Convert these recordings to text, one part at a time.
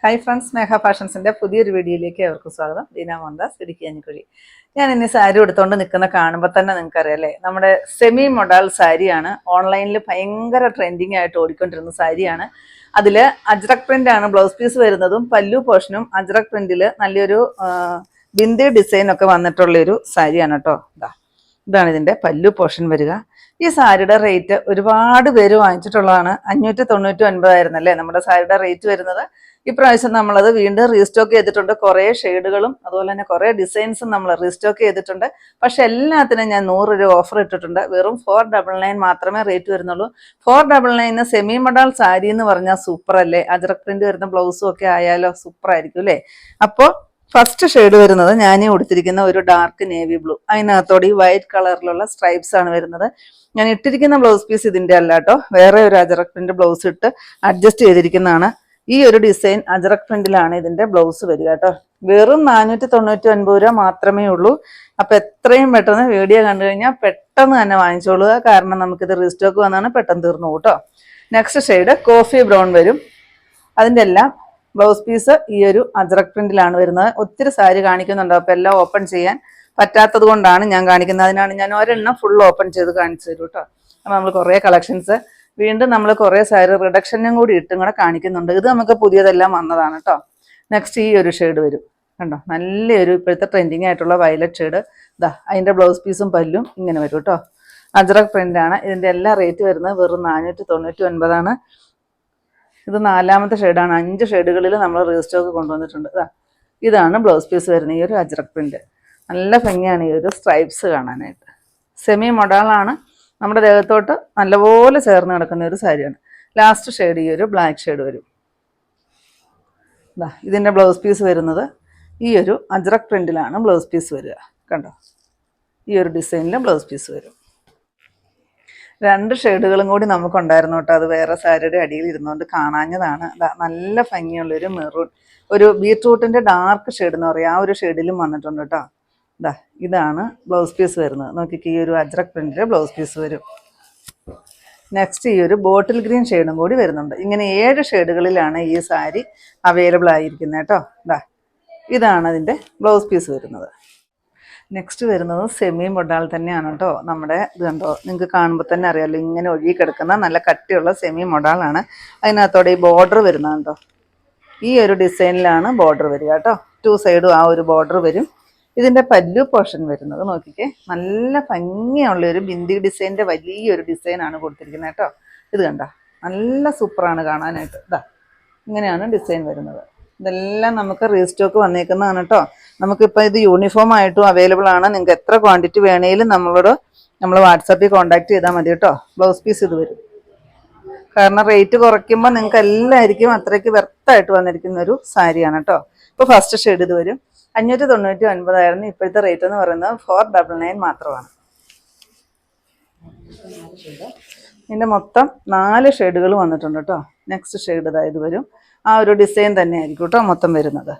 Hi friends, സ്നേഹ ഫാഷൻസിൻ്റെ പുതിയൊരു വീഡിയോയിലേക്ക് അവർക്ക് സ്വാഗതം. ദീന മോഹൻദാസ്, ഇടുക്കി അഞ്ഞിക്കുഴി. ഞാൻ ഇനി സാരി എടുത്തുകൊണ്ട് നിൽക്കുന്ന കാണുമ്പോൾ തന്നെ നിങ്ങൾക്കറിയാലേ, നമ്മുടെ സെമി മൊഡാൾ സാരിയാണ്. ഓൺലൈനിൽ ഭയങ്കര ട്രെൻഡിങ് ആയിട്ട് ഓടിക്കൊണ്ടിരുന്ന സാരിയാണ്. അതിൽ അജ്രക് പ്രിൻ്റ് ആണ് ബ്ലൗസ് പീസ് വരുന്നതും പല്ലു പോർഷനും അജ്രക് പ്രിൻറ്റിൽ നല്ലൊരു ബിന്ദി ഡിസൈനൊക്കെ വന്നിട്ടുള്ളൊരു സാരിയാണ് കേട്ടോ. ഇതാണ് ഇതിൻ്റെ പല്ലു പോർഷൻ വരിക. ഈ സാരിയുടെ റേറ്റ് ഒരുപാട് പേര് വാങ്ങിച്ചിട്ടുള്ളതാണ്. 599 ആയിരുന്നല്ലേ നമ്മുടെ സാരിയുടെ റേറ്റ് വരുന്നത്. ഇപ്രാവശ്യം നമ്മളത് വീണ്ടും റീസ്റ്റോക്ക് ചെയ്തിട്ടുണ്ട്. കുറേ ഷെയ്ഡുകളും അതുപോലെ തന്നെ കുറേ ഡിസൈൻസും നമ്മൾ റീസ്റ്റോക്ക് ചെയ്തിട്ടുണ്ട്. പക്ഷെ എല്ലാത്തിനും ഞാൻ 100 രൂപ ഓഫർ ഇട്ടിട്ടുണ്ട്. വെറും 499 മാത്രമേ റേറ്റ് വരുന്നുള്ളൂ. 499 സെമി മൊഡാൾ സാരി എന്ന് പറഞ്ഞാൽ സൂപ്പർ അല്ലേ? അജ്രക് പ്രിന്റ് വരുന്ന ബ്ലൗസും ഒക്കെ ആയാലോ സൂപ്പർ ആയിരിക്കും അല്ലേ? അപ്പോൾ ഫസ്റ്റ് ഷെയ്ഡ് വരുന്നത് ഞാൻ കൊടുത്തിരിക്കുന്ന ഒരു ഡാർക്ക് നേവി ബ്ലൂ, അതിനകത്തോടെ ഈ വൈറ്റ് കളറിലുള്ള സ്ട്രൈപ്സ് ആണ് വരുന്നത്. ഞാൻ ഇട്ടിരിക്കുന്ന ബ്ലൗസ് പീസ് ഇതിൻ്റെ അല്ല കേട്ടോ, വേറെ ഒരു അജ്രക് പ്രിന്റ് ബ്ലൗസ് ഇട്ട് അഡ്ജസ്റ്റ് ചെയ്തിരിക്കുന്നതാണ്. ഈ ഒരു ഡിസൈൻ അജ്രക് പ്രിന്റിലാണ് ഇതിന്റെ ബ്ലൗസ് വരിക കേട്ടോ. വെറും 499 രൂപ മാത്രമേ ഉള്ളൂ. അപ്പൊ എത്രയും പെട്ടെന്ന് വീഡിയോ കണ്ടു കഴിഞ്ഞാൽ പെട്ടെന്ന് തന്നെ വാങ്ങിച്ചോളുക. കാരണം നമുക്കിത് റീസ്റ്റോക്ക് വന്നാണ്, പെട്ടെന്ന് തീർന്നു കേട്ടോ. നെക്സ്റ്റ് ഷെയ്ഡ് കോഫി ബ്രൗൺ വരും. അതിൻ്റെ എല്ലാം ബ്ലൗസ് പീസ് ഈ ഒരു അജ്രക് പ്രിന്റിലാണ് വരുന്നത്. ഒത്തിരി സാരി കാണിക്കുന്നുണ്ടോ, അപ്പൊ എല്ലാം ഓപ്പൺ ചെയ്യാൻ പറ്റാത്തത് കൊണ്ടാണ് ഞാൻ കാണിക്കുന്നത്. അതിനാണ് ഞാൻ ഒരെണ്ണം ഫുൾ ഓപ്പൺ ചെയ്ത് കാണിച്ചു തരും കേട്ടോ. അപ്പൊ നമ്മൾ കുറേ കളക്ഷൻസ് വീണ്ടും നമ്മൾ കുറേ സാരി റിഡക്ഷനും കൂടി ഇട്ടും കൂടെ കാണിക്കുന്നുണ്ട്. ഇത് നമുക്ക് പുതിയതെല്ലാം വന്നതാണ് കേട്ടോ. നെക്സ്റ്റ് ഈ ഒരു ഷെയ്ഡ് വരും കണ്ടോ, നല്ലൊരു ഇപ്പോഴത്തെ ട്രെൻഡിങ് ആയിട്ടുള്ള വയലറ്റ് ഷെയ്ഡ്. അതിൻ്റെ ബ്ലൗസ് പീസും പല്ലും ഇങ്ങനെ വരും കേട്ടോ. അജ്രക് പ്രിൻ്റാണ്. ഇതിൻ്റെ എല്ലാ റേറ്റ് വരുന്നത് വെറും 499 ആണ്. ഇത് 4ാമത്തെ ഷെയ്ഡാണ്. 5 ഷെയ്ഡുകളിൽ നമ്മൾ റീസ്റ്റോക്ക് കൊണ്ടുവന്നിട്ടുണ്ട്. ഇതാണ് ബ്ലൗസ് പീസ് വരുന്നത്, ഈ ഒരു അജ്രക് പ്രിൻ്റ്. നല്ല ഭംഗിയാണ് ഈ ഒരു സ്ട്രൈപ്സ് കാണാനായിട്ട്. സെമി മൊഡാളാണ്, നമ്മുടെ ദേഹത്തോട്ട് നല്ലപോലെ ചേർന്ന് കിടക്കുന്ന ഒരു സാരിയാണ്. ലാസ്റ്റ് ഷെയ്ഡ് ഈ ഒരു ബ്ലാക്ക് ഷെയ്ഡ് വരും. ഇതിൻ്റെ ബ്ലൗസ് പീസ് വരുന്നത് ഈ ഒരു അജ്രക് പ്രിന്റിലാണ് ബ്ലൗസ് പീസ് വരിക കണ്ടോ. ഈ ഒരു ഡിസൈനിൽ ബ്ലൗസ് പീസ് വരും. 2 ഷെയ്ഡുകളും കൂടി നമുക്കുണ്ടായിരുന്നു കേട്ടോ. അത് വേറെ സാരിയുടെ അടിയിൽ ഇരുന്നുകൊണ്ട് കാണാഞ്ഞതാണ്. നല്ല ഭംഗിയുള്ളൊരു മെറൂൺ, ഒരു ബീട്രൂട്ടിൻ്റെ ഡാർക്ക് ഷെയ്ഡ് എന്ന് പറയും, ആ ഒരു ഷെയ്ഡിലും വന്നിട്ടുണ്ട് കേട്ടോ. ഇതാണ് ബ്ലൗസ് പീസ് വരുന്നത്. നോക്കിക്ക്, ഈ ഒരു അജ്രക് പ്രിന്റിലെ ബ്ലൗസ് പീസ് വരും. നെക്സ്റ്റ് ഈ ഒരു ബോട്ടിൽ ഗ്രീൻ ഷെയ്ഡും കൂടി വരുന്നുണ്ട്. ഇങ്ങനെ 7 ഷെയ്ഡുകളിലാണ് ഈ സാരി അവൈലബിൾ ആയിരിക്കുന്നത് കേട്ടോ. ഇതാണ് അതിൻ്റെ ബ്ലൗസ് പീസ് വരുന്നത്. നെക്സ്റ്റ് വരുന്നത് സെമി മൊഡാൾ തന്നെയാണ് കേട്ടോ. നമ്മുടെ ഇത് കണ്ടോ, നിങ്ങൾക്ക് കാണുമ്പോൾ തന്നെ അറിയാമല്ലോ, ഇങ്ങനെ ഒഴുകി കിടക്കുന്ന നല്ല കട്ടിയുള്ള സെമി മൊഡാളാണ്. അതിനകത്തോടെ ഈ ബോർഡർ വരുന്നത് കേട്ടോ. ഈ ഒരു ഡിസൈനിലാണ് ബോർഡർ വരിക കേട്ടോ. 2 സൈഡും ആ ഒരു ബോർഡർ വരും. ഇതിൻ്റെ പല്ലു പോർഷൻ വരുന്നത് നോക്കിക്കേ, നല്ല ഭംഗിയുള്ളൊരു ബിന്ദി ഡിസൈൻ്റെ വലിയൊരു ഡിസൈനാണ് കൊടുത്തിരിക്കുന്നത് കേട്ടോ. ഇത് കണ്ടോ, നല്ല സൂപ്പറാണ് കാണാനായിട്ട്. ഇങ്ങനെയാണ് ഡിസൈൻ വരുന്നത്. ഇതെല്ലാം നമുക്ക് റീസ്റ്റോക്ക് വന്നേക്കുന്നതാണ് കേട്ടോ. നമുക്കിപ്പോൾ ഇത് യൂണിഫോം ആയിട്ടും അവൈലബിൾ ആണ്. നിങ്ങൾക്ക് എത്ര ക്വാണ്ടിറ്റി വേണേലും നമ്മൾ വാട്സാപ്പിൽ കോൺടാക്ട് ചെയ്താൽ മതി കേട്ടോ. ബ്ലൗസ് പീസ് ഇത് വരും. കാരണം റേറ്റ് കുറയ്ക്കുമ്പോൾ നിങ്ങൾക്ക് എല്ലാവർക്കും അത്രയ്ക്ക് വെർത്തായിട്ട് വന്നിരിക്കുന്ന ഒരു സാരിയാണ് കേട്ടോ. ഇപ്പോൾ ഫസ്റ്റ് ഷെയ്ഡ് ഇത് വരും. 599 ആയിരുന്നു. ഇപ്പോഴത്തെ റേറ്റ് എന്ന് പറയുന്നത് 499 മാത്രമാണ്. ഇതിൻ്റെ മൊത്തം 4 ഷെയ്ഡുകൾ വന്നിട്ടുണ്ട് കേട്ടോ. നെക്സ്റ്റ് ഷെയ്ഡ് ഇത് വരും. ആ ഒരു ഡിസൈൻ തന്നെ ആയിരിക്കും കേട്ടോ മൊത്തം വരുന്നത്.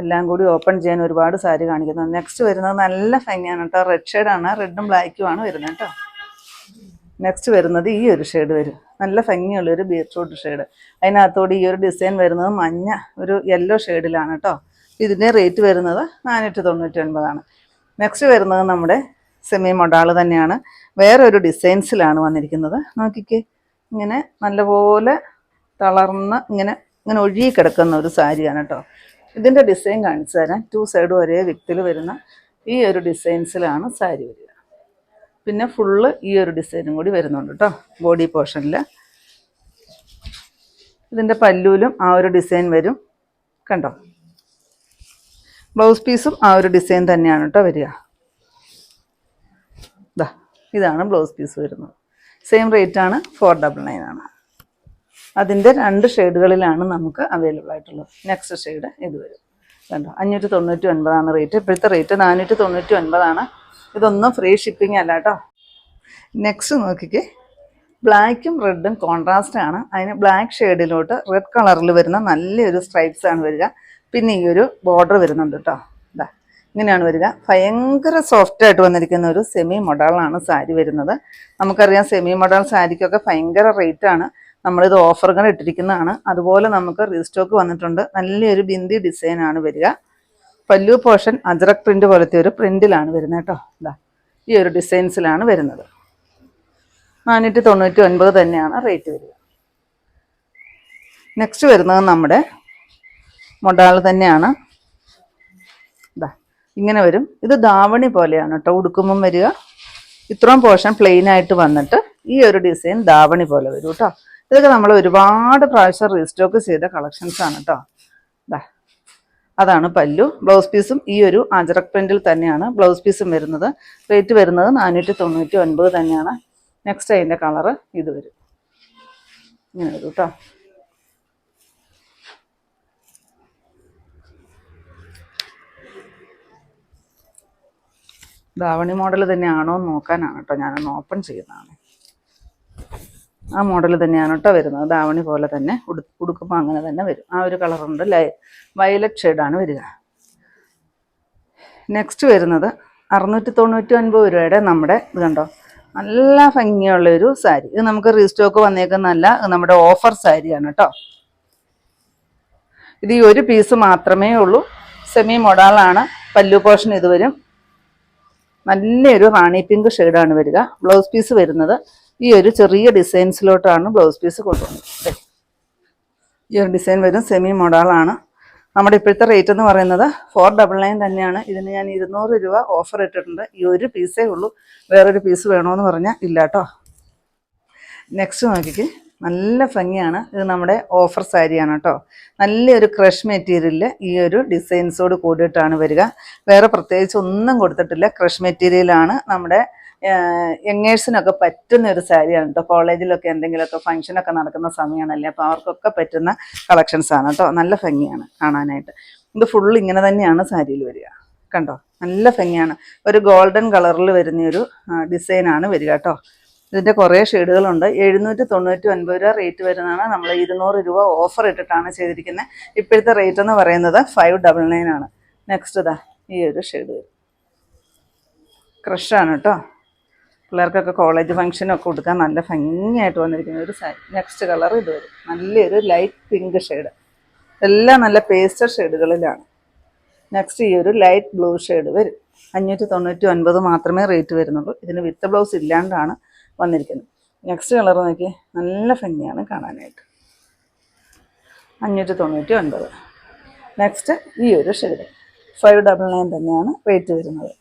എല്ലാം കൂടി ഓപ്പൺ ചെയ്യാൻ ഒരുപാട് സാരി കാണിക്കുന്നത്. നെക്സ്റ്റ് വരുന്നത് നല്ല ഭംഗിയാണ് കേട്ടോ. റെഡ് ഷെയ്ഡാണ്, റെഡും ബ്ലാക്കുമാണ് വരുന്നത് കേട്ടോ. നെക്സ്റ്റ് വരുന്നത് ഈ ഒരു ഷെയ്ഡ് വരും. നല്ല ഭംഗിയുള്ളൊരു ബീട്രൂട്ട് ഷെയ്ഡ്. അതിനകത്തോടെ ഈ ഒരു ഡിസൈൻ വരുന്നത് മഞ്ഞ ഒരു യെല്ലോ ഷെയ്ഡിലാണ് കേട്ടോ. ഇതിൻ്റെ റേറ്റ് വരുന്നത് 499 ആണ്. നെക്സ്റ്റ് വരുന്നത് നമ്മുടെ സെമി മൊഡാൾ തന്നെയാണ്, വേറെ ഒരു ഡിസൈൻസിലാണ് വന്നിരിക്കുന്നത്. നോക്കിക്കേ, ഇങ്ങനെ നല്ലപോലെ തളർന്ന് ഇങ്ങനെ ഒഴുകി കിടക്കുന്ന ഒരു സാരിയാണ് കേട്ടോ. ഇതിൻ്റെ ഡിസൈൻ കാണിച്ചു തരാം. 2 സൈഡും ഒരേ വിക്തിൽ വരുന്ന ഈ ഒരു ഡിസൈൻസിലാണ് സാരി വരിക. പിന്നെ ഫുള്ള് ഈ ഒരു ഡിസൈനും കൂടി വരുന്നുണ്ട് കേട്ടോ ബോഡി പോർഷനിൽ. ഇതിൻ്റെ പല്ലൂലും ആ ഒരു ഡിസൈൻ വരും കണ്ടോ. ബ്ലൗസ് പീസും ആ ഒരു ഡിസൈൻ തന്നെയാണ് കേട്ടോ വരിക. ഇതാണ് ബ്ലൗസ് പീസ് വരുന്നത്. സെയിം റേറ്റാണ്, 499 ആണ്. അതിൻ്റെ 2 ഷെയ്ഡുകളിലാണ് നമുക്ക് അവൈലബിൾ ആയിട്ടുള്ളത്. നെക്സ്റ്റ് ഷെയ്ഡ് ഇത് വരും കണ്ടോ. 599 ആണ് റേറ്റ്. ഇപ്പോഴത്തെ റേറ്റ് 499 ആണ്. ഇതൊന്നും ഫ്രീ ഷിപ്പിംഗ് അല്ല കേട്ടോ. നെക്സ്റ്റ് നോക്കിക്കേ, ബ്ലാക്കും റെഡും കോൺട്രാസ്റ്റ് ആണ്. അതിന് ബ്ലാക്ക് ഷെയ്ഡിലോട്ട് റെഡ് കളറിൽ വരുന്ന നല്ലൊരു സ്ട്രൈപ്സ് ആണ് വരിക. പിന്നെ ഈ ഒരു ബോർഡർ വരുന്നുണ്ട് കേട്ടോ. ഇങ്ങനെയാണ് വരിക. ഭയങ്കര സോഫ്റ്റായിട്ട് വന്നിരിക്കുന്ന ഒരു സെമി മൊഡാളാണ് സാരി വരുന്നത്. നമുക്കറിയാം സെമി മൊഡാൾ സാരിക്കൊക്കെ ഭയങ്കര റേറ്റാണ്. നമ്മളിത് ഓഫറുകൾ ഇട്ടിരിക്കുന്നതാണ്. അതുപോലെ നമുക്ക് റീസ്റ്റോക്ക് വന്നിട്ടുണ്ട്. നല്ലൊരു ബിന്ദി ഡിസൈനാണ് വരിക. പല്ലു പോർഷൻ അജ്രക് പ്രിന്റ് പോലത്തെ ഒരു പ്രിന്റിലാണ് വരുന്നത് കേട്ടോ. ഇതാ ഈ ഒരു ഡിസൈൻസിലാണ് വരുന്നത്. 499 തന്നെയാണ് റേറ്റ് വരിക. നെക്സ്റ്റ് വരുന്നത് നമ്മുടെ മൊഡാൾ തന്നെയാണ്. ഇതാ ഇങ്ങനെ വരും. ഇത് ദാവണി പോലെയാണ് കേട്ടോ ഉടുക്കുമ്പം വരിക. ഇത്രയും പോർഷൻ പ്ലെയിൻ ആയിട്ട് വന്നിട്ട് ഈ ഒരു ഡിസൈൻ ദാവണി പോലെ വരും കേട്ടോ. ഇതൊക്കെ നമ്മൾ ഒരുപാട് പ്രാവശ്യം റീസ്റ്റോക്ക് ചെയ്ത കളക്ഷൻസ് ആണ് കേട്ടോ. ഇതാ അതാണ് പല്ലു. ബ്ലൗസ് പീസും ഈ ഒരു അജറക് പ്രിന്റിൽ തന്നെയാണ് ബ്ലൗസ് പീസും വരുന്നത്. റേറ്റ് വരുന്നത് 499 തന്നെയാണ്. നെക്സ്റ്റ് അതിൻ്റെ കളറ് ഇത് വരും, ഇങ്ങനെ വരും കേട്ടോ. ധാവണി മോഡൽ തന്നെയാണോ എന്ന് നോക്കാനാണ് കേട്ടോ ഞാനൊന്ന് ഓപ്പൺ ചെയ്യുന്നതാണ്. ആ മോഡൽ തന്നെയാണ് കേട്ടോ വരുന്നത്. ധാവണി പോലെ തന്നെ ഉടുക്കുമ്പോൾ അങ്ങനെ തന്നെ വരും. ആ ഒരു കളറുണ്ട്, വയലറ്റ് ഷെയ്ഡാണ് വരിക. നെക്സ്റ്റ് വരുന്നത് 699 രൂപയുടെ നമ്മുടെ ഇത് കണ്ടോ, നല്ല ഭംഗിയുള്ളൊരു സാരി. ഇത് നമുക്ക് റീസ്റ്റോക്ക് വന്നേക്കുന്നല്ല, നമ്മുടെ ഓഫർ സാരിയാണ് കേട്ടോ. ഇത് ഈ ഒരു പീസ് മാത്രമേ ഉള്ളൂ. സെമി മൊഡാളാണ്. പല്ലു പോർഷൻ ഇത് വരും. നല്ലൊരു റാണി പിങ്ക് ഷെയ്ഡാണ് വരിക. ബ്ലൗസ് പീസ് വരുന്നത് ഈ ഒരു ചെറിയ ഡിസൈൻസിലോട്ടാണ് ബ്ലൗസ് പീസ് കൊണ്ടുവന്നത്. ഈ ഒരു ഡിസൈൻ വരും. സെമി മൊഡാളാണ്. നമ്മുടെ ഇപ്പോഴത്തെ റേറ്റ് എന്ന് പറയുന്നത് 499 തന്നെയാണ്. ഇതിന് ഞാൻ 200 രൂപ ഓഫർ ഇട്ടിട്ടുണ്ട്. ഈ ഒരു പീസേ ഉള്ളൂ. വേറൊരു പീസ് വേണമെന്ന് പറഞ്ഞാൽ ഇല്ല കേട്ടോ. നെക്സ്റ്റ് നോക്കിക്ക്, നല്ല ഭംഗിയാണ്. ഇത് നമ്മുടെ ഓഫർ സാരിയാണ് കേട്ടോ. നല്ലൊരു ക്രഷ് മെറ്റീരിയലിൽ ഈ ഒരു ഡിസൈൻസോട് കൂടിയിട്ടാണ് വരിക. വേറെ പ്രത്യേകിച്ച് ഒന്നും കൊടുത്തിട്ടില്ല. ക്രഷ് മെറ്റീരിയലാണ്. നമ്മുടെ യങ്ങേഴ്സിനൊക്കെ പറ്റുന്ന ഒരു സാരിയാണ് കേട്ടോ. കോളേജിലൊക്കെ എന്തെങ്കിലുമൊക്കെ ഫംഗ്ഷനൊക്കെ നടക്കുന്ന സമയമാണല്ലേ, അപ്പോൾ അവർക്കൊക്കെ പറ്റുന്ന കളക്ഷൻസാണ് കേട്ടോ. നല്ല ഭംഗിയാണ് കാണാനായിട്ട്. ഇത് ഫുൾ ഇങ്ങനെ തന്നെയാണ് സാരിയിൽ വരിക. കണ്ടോ, നല്ല ഭംഗിയാണ്. ഒരു ഗോൾഡൻ കളറിൽ വരുന്നൊരു ഡിസൈനാണ് വരിക കേട്ടോ. ഇതിൻ്റെ കുറേ ഷെയ്ഡുകളുണ്ട്. 799 രൂപ റേറ്റ് വരുന്നതാണ്. നമ്മൾ 200 രൂപ ഓഫർ ഇട്ടിട്ടാണ് ചെയ്തിരിക്കുന്നത്. ഇപ്പോഴത്തെ റേറ്റ് എന്ന് പറയുന്നത് 599 ആണ്. നെക്സ്റ്റ് ഇതാ ഈ ഒരു ഷെയ്ഡ് വരും. ക്രഷാണ് കേട്ടോ. പിള്ളേർക്കൊക്കെ കോളേജ് ഫംഗ്ഷനൊക്കെ കൊടുക്കാൻ നല്ല ഭംഗിയായിട്ട് വന്നിരിക്കുന്ന ഒരു സാരി. നെക്സ്റ്റ് കളർ ഇത് വരും. നല്ലൊരു ലൈറ്റ് പിങ്ക് ഷെയ്ഡ്. എല്ലാം നല്ല പേസ്റ്റർ ഷെയ്ഡുകളിലാണ്. നെക്സ്റ്റ് ഈ ഒരു ലൈറ്റ് ബ്ലൂ ഷെയ്ഡ് വരും. 599 മാത്രമേ റേറ്റ് വരുന്നുള്ളൂ. ഇതിന് വിത്ത് ബ്ലൗസ് ഇല്ലാണ്ടാണ് വന്നിരിക്കുന്നത്. നെക്സ്റ്റ് കളർ നോക്കി, നല്ല ഭംഗിയാണ് കാണാനായിട്ട്. 599. നെക്സ്റ്റ് ഈ ഒരു ഷെയ്ഡ് 599 തന്നെയാണ് റേറ്റ് വരുന്നത്.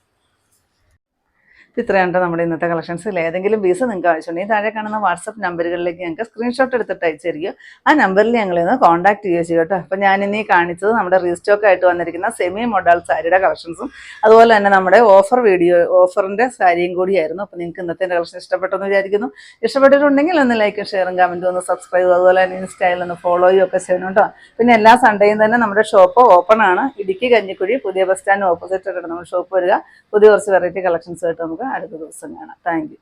ഇത്രയുണ്ട് നമ്മുടെ ഇന്നത്തെ കളക്ഷൻസിൽ. ഏതെങ്കിലും പീസ് നിങ്ങൾക്ക് ആവശ്യമുണ്ടെങ്കിൽ താഴെ കാണുന്ന വാട്സപ്പ് നമ്പറുകളിലേക്ക് ഞങ്ങൾക്ക് സ്ക്രീൻഷോട്ട് എടുത്തിട്ട് അയച്ചു തരിക. ആ നമ്പറിൽ ഞങ്ങളിന്ന് കോൺടാക്ട് ചെയ്യുക കേട്ടോ. അപ്പോൾ ഞാനിന്ന് ഈ കാണിച്ചത് നമ്മുടെ റീസ്റ്റോക്ക് ആയിട്ട് വന്നിരിക്കുന്ന സെമി മോഡൽ സാരിയുടെ കളക്ഷൻസും അതുപോലെ തന്നെ നമ്മുടെ ഓഫറിൻ്റെ സാരിയും കൂടിയായിരുന്നു. അപ്പോൾ നിങ്ങൾക്ക് ഇന്നത്തെ കളക്ഷൻ ഇഷ്ടപ്പെട്ടെന്ന് വിചാരിക്കുന്നു. ഇഷ്ടപ്പെട്ടിട്ടുണ്ടെങ്കിൽ ഒന്ന് ലൈക്കും ഷെയറും കമൻറ്റും ഒന്ന് സബ്സ്ക്രൈബ്, അതുപോലെ തന്നെ ഇൻസ്റ്റയിൽ ഒന്ന് ഫോളോയും ഒക്കെ ചെയ്യണം കേട്ടോ. പിന്നെ എല്ലാ സൺഡേയും തന്നെ നമ്മുടെ ഷോപ്പ് ഓപ്പൺ ആണ്. ഇടുക്കി കഞ്ഞിക്കുഴി പുതിയ ബസ് സ്റ്റാൻഡ് ഓപ്പോസിറ്റ് ആയിട്ട് നമ്മുടെ ഷോപ്പ് വരിക. പുതിയ കുറച്ച് വെറൈറ്റി കളക്ഷൻസ് ആയിട്ട് നമുക്ക് അടുത്ത ദിവസം കാണാം. Thank you.